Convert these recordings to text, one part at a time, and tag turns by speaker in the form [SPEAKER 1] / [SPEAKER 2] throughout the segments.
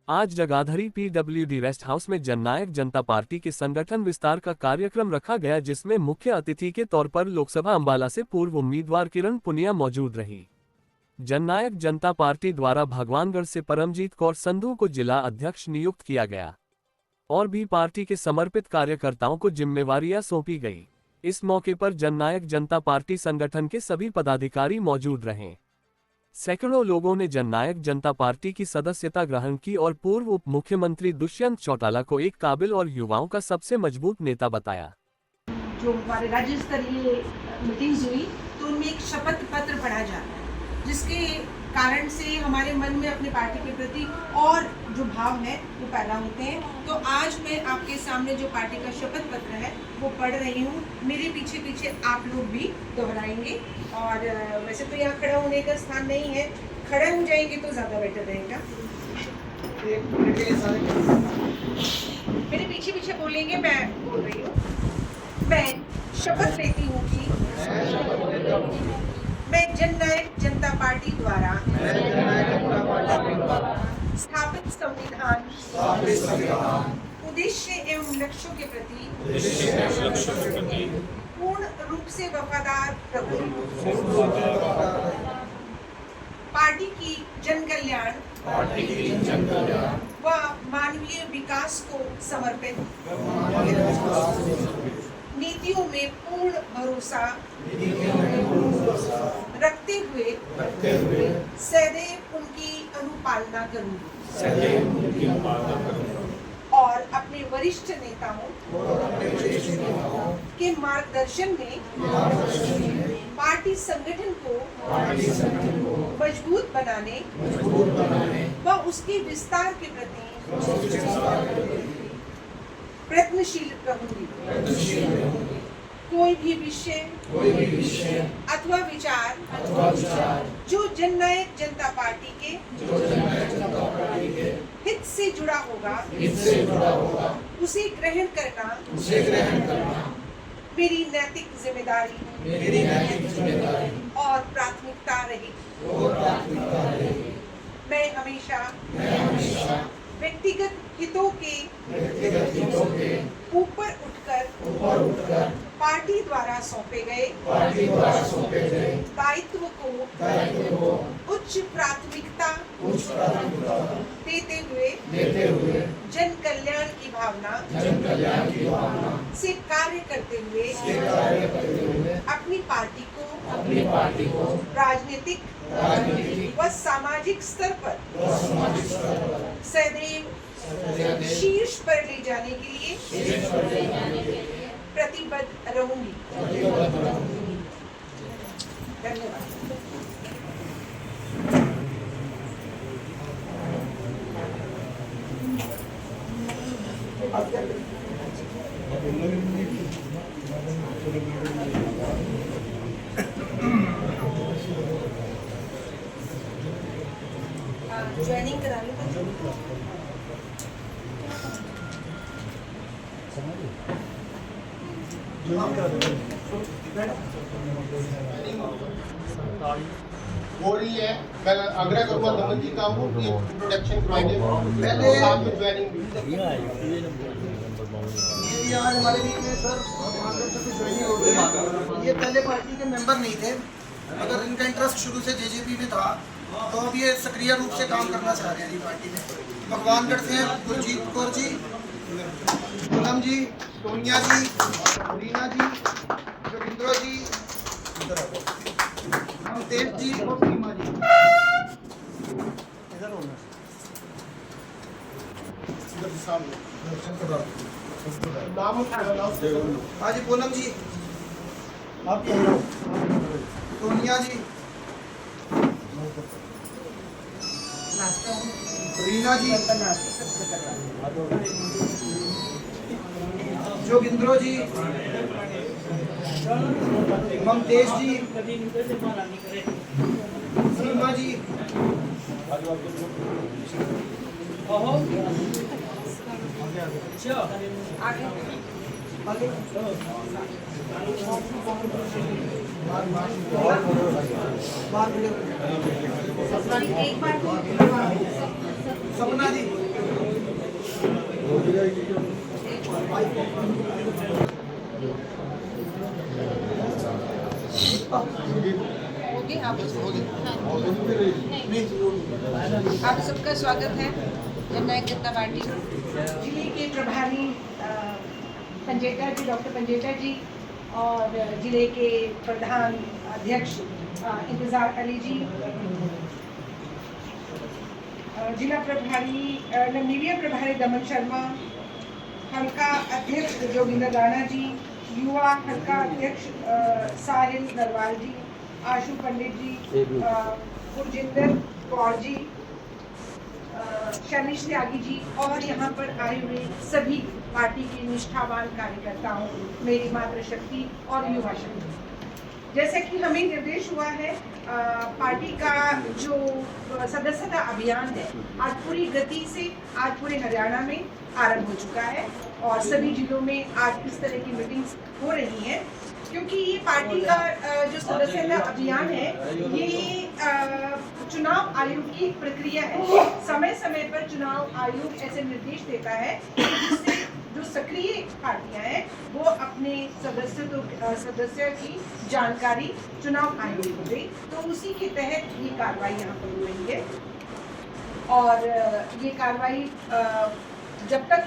[SPEAKER 1] आज Jagadhri PWD rest house में जननायक जनता party के संगठन विस्तार का कार्यक्रम रखा गया, जिसमें मुख्य अतिथि के तौर पर लोकसभा अंबाला से पूर्व उम्मीदवार किरण पुनिया मौजूद रही। जननायक जनता पार्टी द्वारा भगवानगढ़ से परमजीत कौर संधू को जिला अध्यक्ष नियुक्त किया गया और भी पार्टी के समर्पित कार्यकर्ताओं को जिम्मेवारियां सौंपी गई। इस मौके पर जननायक जनता पार्टी संगठन के सभी पदाधिकारी मौजूद रहे। सैकड़ों लोगों ने जननायक जनता पार्टी की सदस्यता ग्रहण की और पूर्व उप मुख्यमंत्री दुष्यंत चौटाला को एक काबिल और युवाओं का सबसे मजबूत नेता बताया।
[SPEAKER 2] जो हमारे राज्य स्तरीय मीटिंग्स हुई तो उनमें एक शपथ पत्र पढ़ा जाता है, जिसके कारण से हमारे मन में अपने पार्टी के प्रति और जो भाव है वो पैदा होते हैं। तो आज मैं आपके सामने जो पार्टी का शपथ पत्र है वो पढ़ रही हूँ। मेरे पीछे पीछे आप लोग भी दोहराएंगे। और वैसे तो यहाँ खड़ा होने का स्थान नहीं है, खड़े हो जाएंगे तो ज़्यादा बेटर रहेगा। मेरे पीछे पीछे बोलेंगे, मैं बोल रही हूँ। मैं शपथ लेती हूँ कि मैं जननायक जनता पार्टी द्वारा स्थापित संविधान उद्देश्य एवं लक्ष्यों के प्रति पूर्ण रूप से वफादार रहूंगी। पार्टी की जन कल्याण व मानवीय विकास को समर्पित नीतियों में पूर्ण भरोसा रखते हुए सदैव उनकी अनुपालना करूंगी और अपने वरिष्ठ नेताओं के मार्गदर्शन में पार्टी संगठन को मजबूत बनाने व उसके विस्तार के प्रति प्रयत्नशील रहूंगी। कोई भी विषय अथवा विचार जो जननायक जनता पार्टी के हित से जुड़ा होगा उसे ग्रहण करना मेरी नैतिक जिम्मेदारी और प्राथमिकता रहेगी। मैं हमेशा व्यक्तिगत हितों के ऊपर उठकर पार्टी द्वारा सौंपे गए दायित्व को उच्च प्राथमिकता देते हुए जन कल्याण की भावना से कार्य करते हुए अपनी पार्टी को राजनीतिक व सामाजिक स्तर पर सदैव शीर्ष पर ले जाने के लिए प्रतिबद्ध रहूंगी। धन्यवाद। ज्वाइनिंग करा लो।
[SPEAKER 3] हो रही है। मैं आग्रह करूंगा दमन जी का वो इंट्रोडक्शन करवाएंगे, पहले साथ में ज्वाइनिंग
[SPEAKER 4] ये आज हमारे बीच में सर ज्वाइनिंग हो गई। ये पहले पार्टी के मेंबर नहीं थे, अगर इनका इंटरेस्ट शुरू से जेजेपी में था तो अब ये सक्रिय रूप से काम करना चाह रहे हैं जी पार्टी में। भगवानगढ़ से गुरजीत कौर जी, पूनम जी, सोनिया जी, रीना जी, जोगिंद्रो जी, तेज जी और सीमा जी। हाँ जी, पूनम जी, सोनिया जी, रीना जी, जोगिंद्रो जी, ममतेज जी, सीमा जी, सपना जी,
[SPEAKER 2] आप सबका स्वागत है जननायक जनता पार्टी जिले के प्रभारी पंजेटा जी, डॉक्टर पंजेटा जी, और जिले के प्रधान अध्यक्ष इंतजार अली जी, जिला प्रभारी मीडिया प्रभारी दमन शर्मा, हल्का अध्यक्ष जोगिंदर राणा जी, युवा हल्का अध्यक्ष साहिल नरवाल जी, आशु पंडित जी, गुरजिंदर कौर जी, शर्मिश त्यागी जी और यहाँ पर आए हुए सभी पार्टी के निष्ठावान कार्यकर्ताओं, मेरी मातृशक्ति और युवा शक्ति। जैसे कि हमें निर्देश हुआ है, पार्टी का जो सदस्यता अभियान है आज पूरी गति से आज पूरे हरियाणा में आरंभ हो चुका है और सभी जिलों में आज इस तरह की मीटिंग्स हो रही हैं, क्योंकि ये पार्टी का जो सदस्यता अभियान है ये चुनाव आयोग की प्रक्रिया है। समय समय पर चुनाव आयोग ऐसे निर्देश देता है जिससे जो सक्रिय पार्टियां हैं वो अपने सदस्य की जानकारी चुनाव आयोग को दे, तो उसी के तहत ये कार्रवाई यहाँ पर हो रही है। और ये कार्रवाई जब तक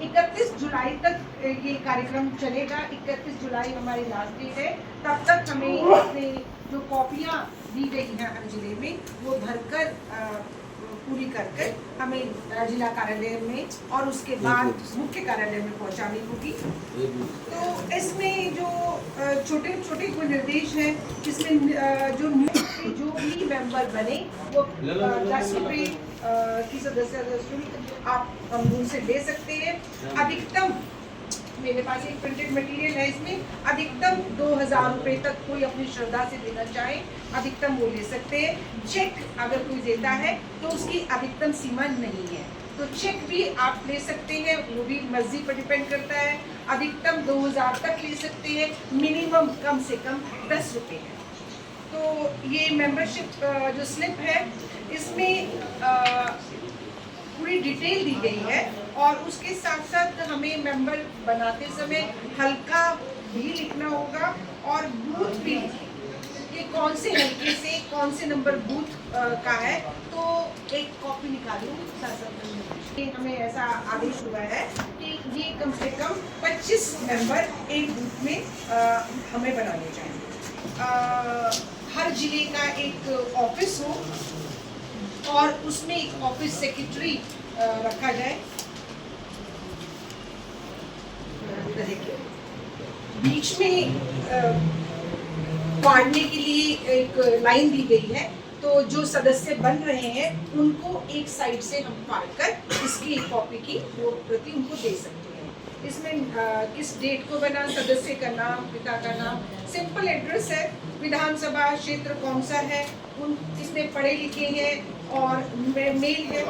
[SPEAKER 2] 31 जुलाई तक ये कार्यक्रम चलेगा। 31 जुलाई हमारी लास्ट डेट है। तब तक हमें अपने जो कॉपियाँ दी गई हैं हर जिले में वो भरकर पूरी कर हमें जिला कार्यालय में और उसके बाद मुख्य कार्यालय में पहुंचानी होगी। तो इसमें जो छोटे छोटे कोई निर्देश हैं, इसमें जो भी मेंबर बने वो 10 रुपये की सदस्यता शुल्क आप उनसे ले सकते हैं। अधिकतम, मेरे पास एक प्रिंटेड मटेरियल है, इसमें अधिकतम 2000 रुपये तक कोई अपनी श्रद्धा से देना चाहे अधिकतम वो ले सकते हैं। चेक अगर कोई देता है तो उसकी अधिकतम सीमा नहीं है, तो चेक भी आप ले सकते हैं, वो भी मर्जी पर डिपेंड करता है। अधिकतम 2000 तक ले सकते हैं, मिनिमम कम से कम 10 रुपये है। तो ये मेंबरशिप जो स्लिप है इसमें पूरी डिटेल दी गई है और उसके साथ साथ हमें मेंबर बनाते समय हल्का भी लिखना होगा और बूथ भी लिखें कि कौन से हल्के से कौन से नंबर बूथ का है। तो एक कॉपी निकालूं हमें ऐसा आदेश हुआ है कि ये कम से कम 25 मेंबर एक बूथ में हमें बनाने चाहिए। हर जिले का एक ऑफिस हो और उसमें एक ऑफिस सेक्रेटरी रखा जाए। बीच में बांटने के लिए एक लाइन दी गई है, तो जो सदस्य बन रहे हैं उनको एक साइड से हम काट कर इसकी एक कॉपी की वो प्रति उनको दे सकते हैं। इसमें किस डेट को बना, सदस्य का नाम, पिता का नाम, सिंपल एड्रेस है, विधानसभा क्षेत्र कौन सा है, उन इसमें पढ़े लिखे हैं और मेल है।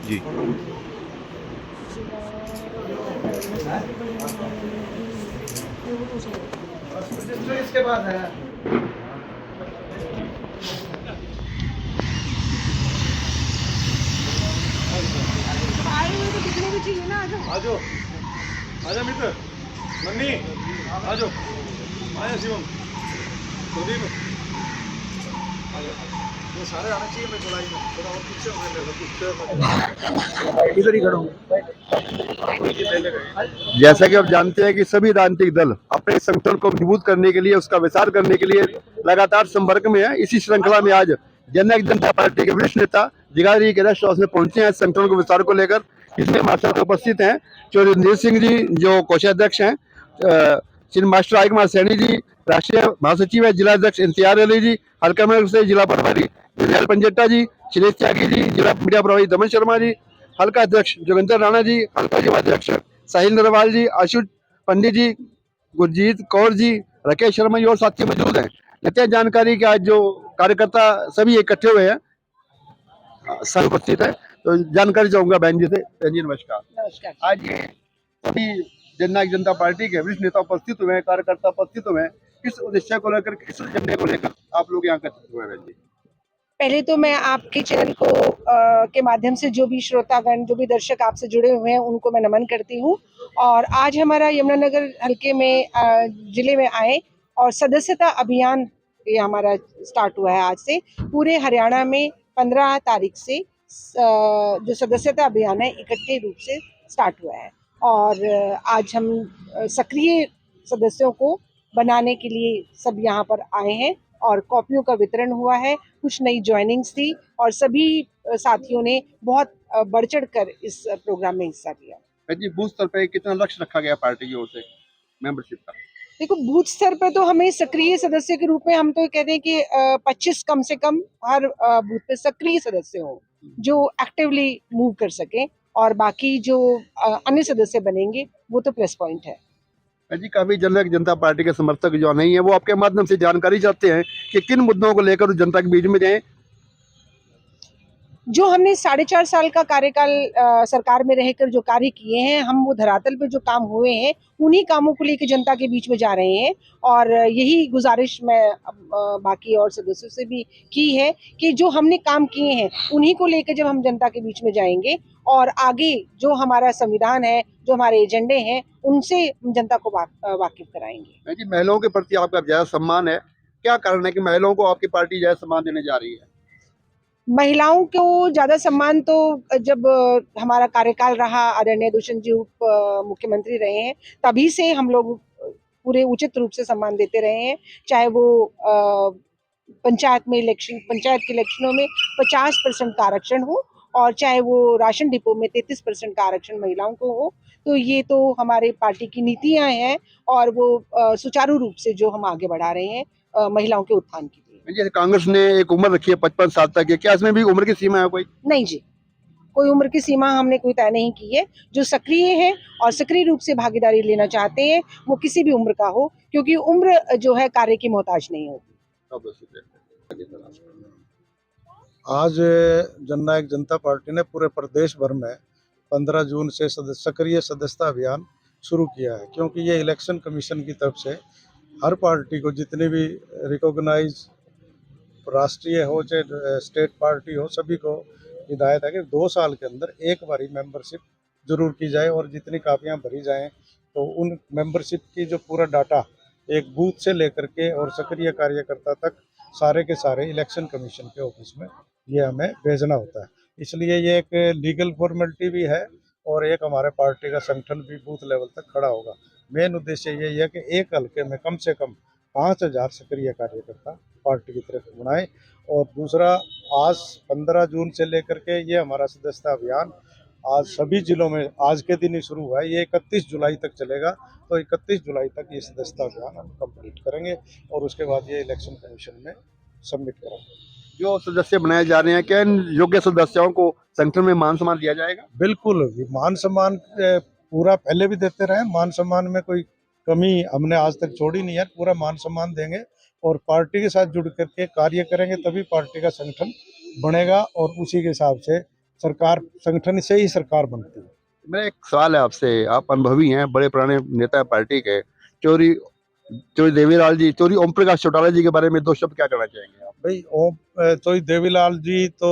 [SPEAKER 5] जी
[SPEAKER 4] इसके बाद है
[SPEAKER 5] आजो आजा मित्र मन्नी आजो आया शिवम प्रदीप वो सारे आना चाहिए। मैं जुलाई में थोड़ा और पीछे
[SPEAKER 4] इधर ही खड़ा हूँ।
[SPEAKER 5] जैसा कि आप जानते हैं कि सभी राजनीतिक दल अपने संगठन को मजबूत करने के लिए, उसका विस्तार करने के लिए लगातार संपर्क में है। इसी श्रृंखला में आज जननायक जनता पार्टी के वरिष्ठ नेता जिगारी के गेस्ट हाउस में पहुंचे हैं संगठन को विस्तार को लेकर। इसमें हमारे साथ उपस्थित हैं चौधरी सिंह जी जो कोषाध्यक्ष हैं, श्री मास्टर आई कुमार सैनी जी राष्ट्रीय महासचिव है, जिला अध्यक्ष इंतजार अली जी, हल्का में से जिला प्रभारी विजय पंजेटा जी, सुरेश त्यागी जी, जिला मीडिया प्रभारी दमन शर्मा जी, हल्का अध्यक्ष जोगिंदर राणा जी, हल्का युवा अध्यक्ष साहिल नरवाल जी, आशु पंडित जी, गुरजीत कौर जी, राकेश शर्मा जी और साथी मौजूद हैं। लेते हैं जानकारी कि आज जो कार्यकर्ता सभी इकट्ठे हुए हैं। संघ उपस्थित है, तो जानकारी चाहूंगा बहन जी से। बहन जी नमस्कार।
[SPEAKER 2] नमस्कार।
[SPEAKER 5] आज ये सभी जननायक जनता पार्टी के वरिष्ठ नेता उपस्थित हुए हैं, कार्यकर्ता उपस्थित हुए हैं, किस उद्देश्य को लेकर, किस एजेंडे को लेकर आप लोग यहाँ एकत्रित हुए हैं बहन जी?
[SPEAKER 2] पहले तो मैं आपके चैनल को के माध्यम से जो भी श्रोतागण, जो भी दर्शक आपसे जुड़े हुए हैं, उनको मैं नमन करती हूँ। और आज हमारा यमुनानगर हल्के में जिले में आए और सदस्यता अभियान ये हमारा स्टार्ट हुआ है आज से। पूरे हरियाणा में 15 तारीख से जो सदस्यता अभियान है इकट्ठे रूप से स्टार्ट हुआ है। और आज हम सक्रिय सदस्यों को बनाने के लिए सब यहाँ पर आए हैं और कॉपियों का वितरण हुआ है। कुछ नई ज्वाइनिंग्स थी और सभी साथियों ने बहुत बढ़ चढ़ कर इस प्रोग्राम में हिस्सा लिया।
[SPEAKER 5] बहन जी बूथ स्तर पे कितना लक्ष्य रखा गया पार्टी की ओर से मेंबरशिप का?
[SPEAKER 2] देखो, बूथ स्तर पर तो हमें सक्रिय सदस्य के रूप में हम तो कहते हैं कि 25 कम से कम हर बूथ पे सक्रिय सदस्य हो जो एक्टिवली मूव कर सके, और बाकी जो अन्य सदस्य बनेंगे वो तो प्लस पॉइंट है।
[SPEAKER 5] जी काफी जननायक जनता पार्टी के समर्थक जो नहीं है वो आपके माध्यम से जानकारी चाहते हैं कि किन मुद्दों को लेकर जनता के बीच में जाएं।
[SPEAKER 2] जो हमने 4.5 साल का कार्यकाल सरकार में रहकर जो कार्य किए हैं, हम वो धरातल पे जो काम हुए हैं उन्हीं कामों को लेकर जनता के बीच में जा रहे हैं। और यही गुजारिश मैं बाकी और सदस्यों से भी की है कि जो हमने काम किए हैं उन्हीं को लेकर जब हम जनता के बीच में जाएंगे और आगे जो हमारा संविधान है, जो हमारे एजेंडे हैं, उनसे जनता को वाकिफ कराएंगे।
[SPEAKER 5] जी महिलाओं के प्रति आपका ज्यादा सम्मान है, क्या कारण है कि महिलाओं को आपकी पार्टी ज्यादा सम्मान देने जा रही है?
[SPEAKER 2] महिलाओं को ज़्यादा सम्मान तो जब हमारा कार्यकाल रहा, आदरणीय दुष्यंत जी उप मुख्यमंत्री रहे हैं, तभी से हम लोग पूरे उचित रूप से सम्मान देते रहे हैं। चाहे वो पंचायत के इलेक्शनों में 50% का आरक्षण हो और चाहे वो राशन डिपो में 33% का आरक्षण महिलाओं को हो। तो ये तो हमारे पार्टी की नीतियां हैं और वो सुचारू रूप से जो हम आगे बढ़ा रहे हैं महिलाओं के उत्थान के लिए।
[SPEAKER 5] जैसे कांग्रेस ने एक उम्र रखी है 55 साल तक की, क्या इसमें भी उम्र की सीमा है कोई?
[SPEAKER 2] नहीं जी, कोई उम्र की सीमा हमने कोई तय नहीं की है। जो सक्रिय है और सक्रिय रूप से भागीदारी लेना चाहते हैं वो किसी भी उम्र का हो, क्योंकि उम्र जो है कार्य की मोहताज नहीं होती।
[SPEAKER 6] आज जननायक जनता पार्टी ने पूरे प्रदेश भर में 15 जून से सक्रिय सदस्यता अभियान शुरू किया है, क्योंकि ये इलेक्शन कमीशन की तरफ से हर पार्टी को जितने भी रिकॉग्नाइज राष्ट्रीय हो चाहे स्टेट पार्टी हो, सभी को हिदायत है कि 2 साल के अंदर एक बारी मेंबरशिप जरूर की जाए और जितनी कापियां भरी जाएं तो उन मेंबरशिप की जो पूरा डाटा एक बूथ से लेकर के और सक्रिय कार्यकर्ता तक सारे के सारे इलेक्शन कमीशन के ऑफिस में ये हमें भेजना होता है। इसलिए ये एक लीगल फॉर्मेलिटी भी है और एक हमारे पार्टी का संगठन भी बूथ लेवल तक खड़ा होगा। मेन उद्देश्य यही है कि एक हल्के में कम से कम 5000 सक्रिय कार्यकर्ता पार्टी की तरफ बनाए। और दूसरा, आज 15 जून से लेकर के ये हमारा सदस्यता अभियान आज सभी जिलों में आज के दिन ही शुरू हुआ है। ये 31 जुलाई तक चलेगा, तो 31 जुलाई तक ये सदस्यता अभियान हम कंप्लीट करेंगे और उसके बाद ये इलेक्शन कमीशन में सबमिट करेंगे।
[SPEAKER 5] जो सदस्य बनाए जा रहे हैं, क्या इन योग्य सदस्यों को संगठन में मान सम्मान दिया जाएगा?
[SPEAKER 6] बिल्कुल, मान सम्मान पूरा पहले भी देते रहे, मान सम्मान में कोई कमी हमने आज तक छोड़ी नहीं है। पूरा मान सम्मान देंगे और पार्टी के साथ जुड़ करके कार्य करेंगे, तभी पार्टी का संगठन बनेगा और उसी के हिसाब से सरकार, संगठन से ही सरकार बनती है।
[SPEAKER 5] मेरा एक सवाल है आपसे, आप अनुभवी हैं, बड़े पुराने नेता है पार्टी के। चौधरी देवीलाल जी, चौधरी ओम प्रकाश चौटाला जी के बारे में 2 शब्द क्या कहना चाहेंगे आप?
[SPEAKER 6] भाई चौधरी देवीलाल जी तो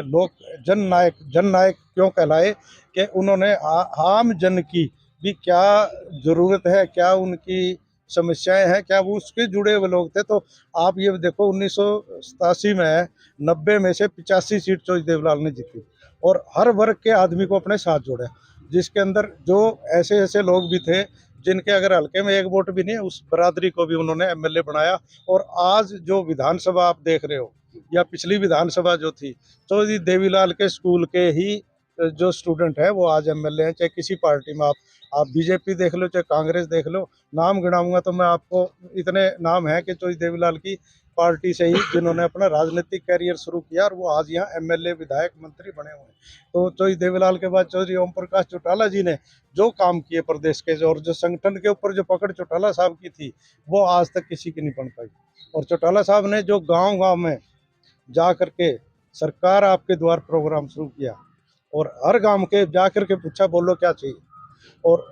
[SPEAKER 6] लोक जननायक क्यों कहलाए कि उन्होंने आम जन की भी क्या जरूरत है, क्या उनकी समस्याएं हैं, क्या वो उसके जुड़े हुए लोग थे। तो आप ये देखो 1987 में 90 में से 85 सीट चौधरी देवीलाल ने जीती और हर वर्ग के आदमी को अपने साथ जोड़ा, जिसके अंदर जो ऐसे ऐसे लोग भी थे जिनके अगर हल्के में एक वोट भी नहीं है, उस बरादरी को भी उन्होंने एमएलए बनाया। और आज जो विधानसभा आप देख रहे हो या पिछली विधानसभा जो थी, चौधरी देवीलाल के स्कूल के ही जो स्टूडेंट है वो आज एमएलए हैं। चाहे किसी पार्टी में आप बीजेपी देख लो चाहे कांग्रेस देख लो, नाम गिनाऊंगा तो मैं आपको इतने नाम है कि चौधरी देवीलाल की पार्टी से ही जिन्होंने अपना राजनीतिक कैरियर शुरू किया और वो आज यहाँ एमएलए, विधायक, मंत्री बने हुए हैं। तो चौधरी देवीलाल के बाद चौधरी ओम प्रकाश चौटाला जी ने जो काम किए प्रदेश के, और जो संगठन के ऊपर जो पकड़ चौटाला साहब की थी वो आज तक किसी की नहीं बन पाई। और चौटाला साहब ने जो गाँव गाँव में जा करके सरकार आपके द्वार प्रोग्राम शुरू किया और हर गांव के जाकर के पूछा बोलो क्या चाहिए, और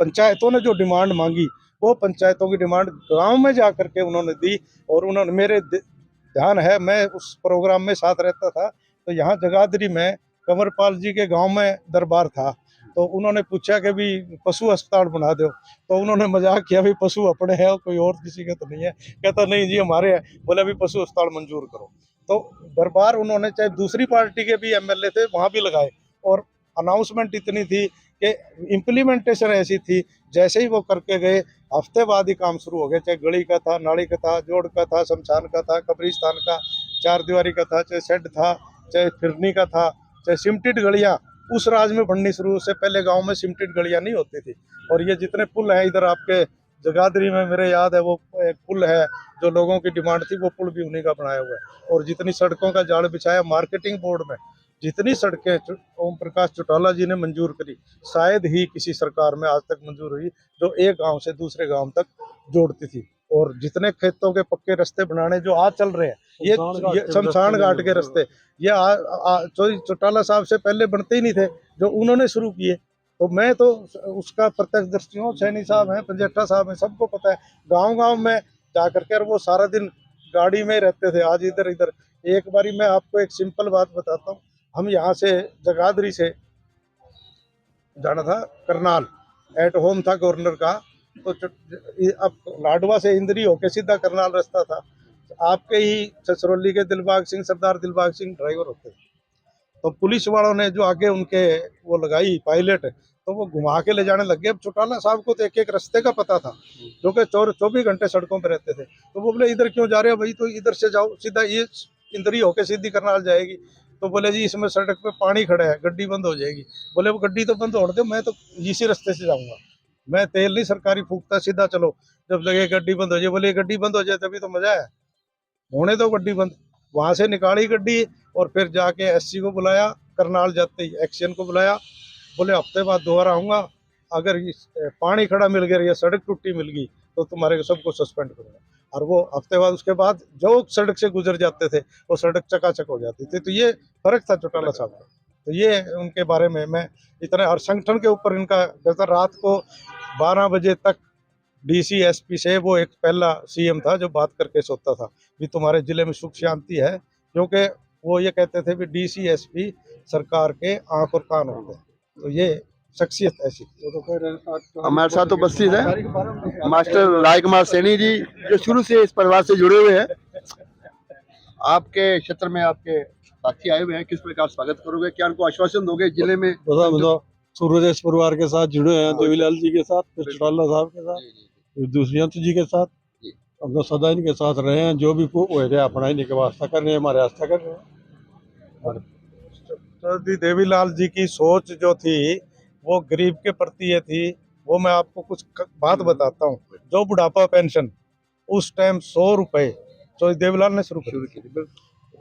[SPEAKER 6] पंचायतों ने जो डिमांड मांगी वो पंचायतों की डिमांड गांव में जाकर के उन्होंने दी। और उन्होंने मेरे ध्यान है, मैं उस प्रोग्राम में साथ रहता था, तो यहाँ जगाधरी में कंवरपाल जी के गांव में दरबार था, तो उन्होंने पूछा कि भी पशु अस्पताल बना दो, तो उन्होंने मजाक किया भी पशु अपने हैं और कोई और किसी का तो नहीं है। कहता नहीं जी हमारे हैं। बोले अभी पशु अस्पताल मंजूर करो। तो दरबार उन्होंने, चाहे दूसरी पार्टी के भी एमएलए थे वहाँ भी लगाए, और अनाउंसमेंट इतनी थी कि इम्प्लीमेंटेशन ऐसी थी, जैसे ही वो करके गए हफ्ते बाद ही काम शुरू हो गया। चाहे गली का था, नाली का था, जोड़ का था, शमशान का था, कब्रिस्तान का, चार दीवारी का था, चाहे शेड था, चाहे फिरनी का था, चाहे सिमटेड गलियाँ उस राज में बननी शुरू। उससे पहले गांव में सिमटेड गलियाँ नहीं होती थी। और ये जितने पुल हैं इधर आपके जगाधरी में, मेरे याद है वो एक पुल है जो लोगों की डिमांड थी, वो पुल भी उन्हीं का बनाया हुआ है। और जितनी सड़कों का जाल बिछाया मार्केटिंग बोर्ड में, जितनी सड़कें ओम प्रकाश चौटाला जी ने मंजूर करी, शायद ही किसी सरकार में आज तक मंजूर हुई जो एक गांव से दूसरे गांव तक जोड़ती थी। और जितने खेतों के पक्के रास्ते बनाने जो आज चल रहे हैं, ये शमशान घाट के रास्ते, ये चौटाला साहब से पहले बनते ही नहीं थे, जो उन्होंने शुरू किए। तो मैं तो उसका प्रत्यक्षदर्शी हूँ। सैनी साहब हैं, पंजेठा साहब हैं, सबको पता है। गांव-गांव में जाकर के, और वो सारा दिन गाड़ी में रहते थे, आज इधर इधर। एक बारी मैं आपको एक सिंपल बात बताता हूँ। हम यहाँ से जगाधरी से जाना था करनाल, एट होम था गवर्नर का, तो अब लाडवा से इंद्री होके सीधा करनाल रास्ता था। आपके ही छछरौली के दिलबाग सिंह, सरदार दिलबाग सिंह ड्राइवर होते थे। तो पुलिस वालों ने जो आगे उनके वो लगाई पायलट, तो वो घुमा के ले जाने लगे। अब चौटाला साहब को तो एक एक रास्ते का पता था, जो कि 24 घंटे सड़कों पर रहते थे। तो वो बोले इधर क्यों जा रहे हो भाई, तो इधर से जाओ, सीधा ये इंद्री होके सीधी करनाल जाएगी। तो बोले जी इसमें सड़क पे पानी खड़ा है, गड्डी बंद हो जाएगी। बोले वो गड्डी तो बंद होने दो, मैं तो इसी रास्ते से जाऊँगा, मैं तेल नहीं सरकारी फूकता, सीधा चलो। जब लगे गड्डी बंद हो जाए, बोले गड्डी बंद हो जाए तभी तो मजा है, होने दो गड्डी बंद। वहाँ से निकाली गड्डी और फिर जाके एससी को बुलाया, करनाल जाते ही एक्शन को बुलाया। बोले हफ्ते बाद दोबारा आऊँगा, अगर पानी खड़ा मिल गया या सड़क टूटी मिल गई तो तुम्हारे सबको सस्पेंड करूँगा। और वो हफ्ते बाद उसके बाद जो सड़क से गुजर जाते थे वो सड़क चकाचक हो जाती थी। तो ये फर्क था चौटाला साहब का। तो ये उनके बारे में मैं इतना, और संगठन के ऊपर इनका, जैसा रात को 12 बजे तक डीसी एसपी से, वो एक पहला सीएम था जो बात करके सोता था कि तुम्हारे जिले में सुख शांति है, क्योंकि वो ये कहते थे कि डीसी एसपी सरकार के आंख और कान होते हैं। तो ये शख्सियत ऐसी।
[SPEAKER 5] हमारे साथ तो उपस्थित है मास्टर राजकुमार सैनी जी, जो शुरू से इस परिवार से जुड़े हुए हैं। आपके क्षेत्र में आपके साथी आए हुए हैं, किस प्रकार स्वागत करोगे, क्या उनको आश्वासन दोगे जिले में?
[SPEAKER 6] सूरज इस परिवार के साथ जुड़े हैं, देवीलाल जी के साथ, फिर चौटाला साहब के साथ, दुष्यंत जी के साथ, हम सदा इनके साथ रहे हैं। जो भी हुए थे अपना इन्हीं के वास्ता कर रहे हैं, हमारे वास्ता कर रहे हैं। चौधरी देवीलाल जी की सोच जो थी वो गरीब के प्रति ये थी। वो मैं आपको कुछ बात बताता हूँ। जो बुढ़ापा पेंशन उस टाइम 100 रुपए चौधरी देवीलाल ने शुरू की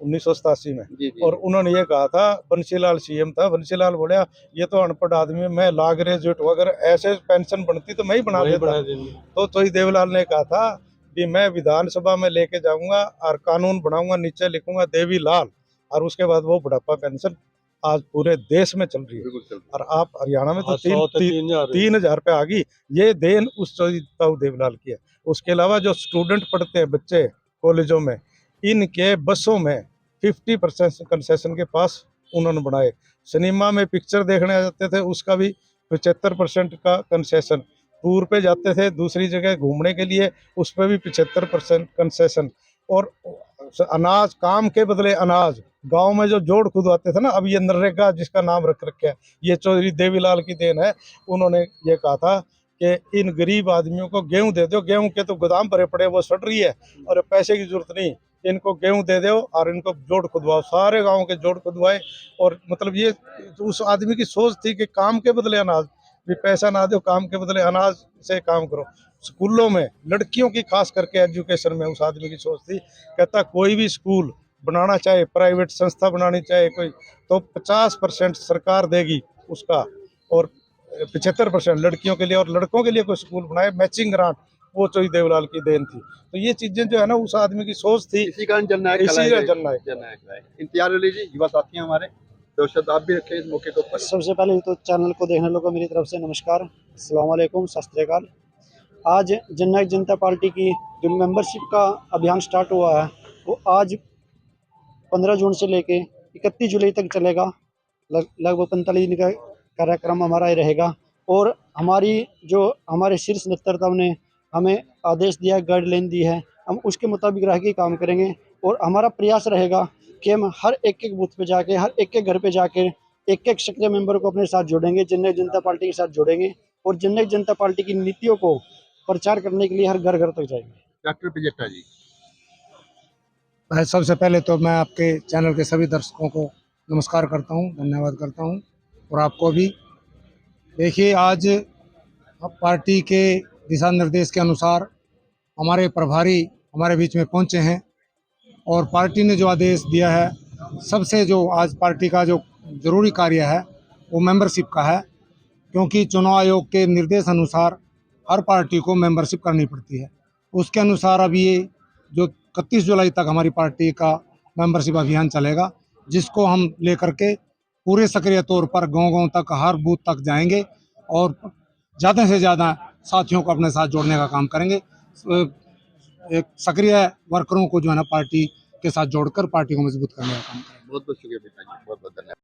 [SPEAKER 6] 1987 में। और उन्होंने ये कहा था, बंसीलाल सीएम था, बंसीलाल बोला ये तो अनपढ़ आदमी है, मैं ला ग्रेजुएट हूँ, अगर ऐसे पेंशन बनती तो मैं ही बना देता। तो चौधरी देवीलाल ने कहा था कि मैं विधानसभा में लेके जाऊंगा और कानून बनाऊंगा, नीचे लिखूंगा देवीलाल, और उसके बाद वो बुढ़ापा पेंशन आज पूरे देश में चल रही है। और आप हरियाणा में तो 3,000 रुपये आ गई। ये देन उस चौधरी देवीलाल की है। उसके अलावा जो स्टूडेंट पढ़ते हैं बच्चे कॉलेजों में, इनके बसों में 50% कंसेशन के पास उन्होंने बनाए। सिनेमा में पिक्चर देखने जाते थे, उसका भी 75% का कंसेशन। टूर पे जाते थे दूसरी जगह घूमने के लिए, उस पर भी 75% कंसेशन। और अनाज, काम के बदले अनाज, गांव में जो जोड़ खुदवाते थे ना, अब ये नरेगा जिसका नाम रख रखे है, ये चौधरी देवीलाल की देन है। उन्होंने ये कहा था कि इन गरीब आदमियों को गेहूं दे दो, गेहूं के तो गोदाम भरे पड़े, वो सड़ रही है और पैसे की जरूरत नहीं, इनको गेहूं दे दो और इनको जोड़ खुदवाओ। सारे गाँव के जोड़ खुदवाए। और मतलब ये उस आदमी की सोच थी कि काम के बदले अनाज, भी पैसा ना दो, काम के बदले अनाज से काम करो। स्कूलों में लड़कियों की खास करके एजुकेशन में उस आदमी की सोच थी। कहता कोई भी स्कूल बनाना चाहे, प्राइवेट संस्था बनानी चाहे कोई, तो 50% सरकार देगी उसका, और 75% लड़कियों के लिए, और लड़कों के लिए कोई स्कूल बनाए, मैचिंग ग्रांट वो चौधरी देवलाल की देन थी। तो ये चीजें जो है ना उस आदमी की सोच थी,
[SPEAKER 5] इसी कारण जननायक
[SPEAKER 6] इसी
[SPEAKER 5] कहलाए गए।
[SPEAKER 6] जननायक।
[SPEAKER 5] जननायक है। इम्तियाज अली जी युवा साथी हैं हमारे, तो शब्द आप भी रखें इस मौके के ऊपर।
[SPEAKER 7] सबसे पहले तो चैनल को देखने लोगों को मेरी तरफ से नमस्कार, अस्सलाम वालेकुम, सत श्री अकाल। आज जननायक जनता पार्टी की जो मेंबरशिप का अभियान स्टार्ट हुआ है वो आज 15 जून से लेके 31 जुलाई तक चलेगा। लगभग 45 दिन का कार्यक्रम हमारा ये रहेगा। और हमारे शीर्ष नेतृत्व ने हमें आदेश दिया है, गाइडलाइन दी है, हम उसके मुताबिक रह के काम करेंगे। और हमारा प्रयास रहेगा कि हम हर एक बूथ पे जाके, हर एक घर पे जाके एक सक्रिय मेंबर को अपने साथ जोड़ेंगे, जननायक जनता पार्टी के साथ जोड़ेंगे और जननायक जनता पार्टी की नीतियों को प्रचार करने के लिए हर घर घर तक जाएंगे।
[SPEAKER 5] डॉक्टर पिजट्टा जी।
[SPEAKER 8] सबसे पहले तो मैं आपके चैनल के सभी दर्शकों को नमस्कार करता हूं, धन्यवाद करता हूं, और आपको भी। देखिए, आज पार्टी के दिशा निर्देश के अनुसार हमारे प्रभारी हमारे बीच में पहुंचे हैं और पार्टी ने जो आदेश दिया है, सबसे जो आज पार्टी का जो ज़रूरी कार्य है वो मेंबरशिप का है, क्योंकि चुनाव आयोग के निर्देश अनुसार हर पार्टी को मेंबरशिप करनी पड़ती है। उसके अनुसार अब ये जो 31 जुलाई तक हमारी पार्टी का मेंबरशिप अभियान चलेगा, जिसको हम लेकर के पूरे सक्रिय तौर पर गांव-गांव तक, हर बूथ तक जाएंगे और ज़्यादा से ज़्यादा साथियों को अपने साथ जोड़ने का काम करेंगे। एक सक्रिय वर्करों को जो है ना पार्टी के साथ जोड़कर पार्टी को मजबूत करने का काम करेंगे।
[SPEAKER 5] बहुत बहुत शुक्रिया पिताजी, बहुत बहुत धन्यवाद।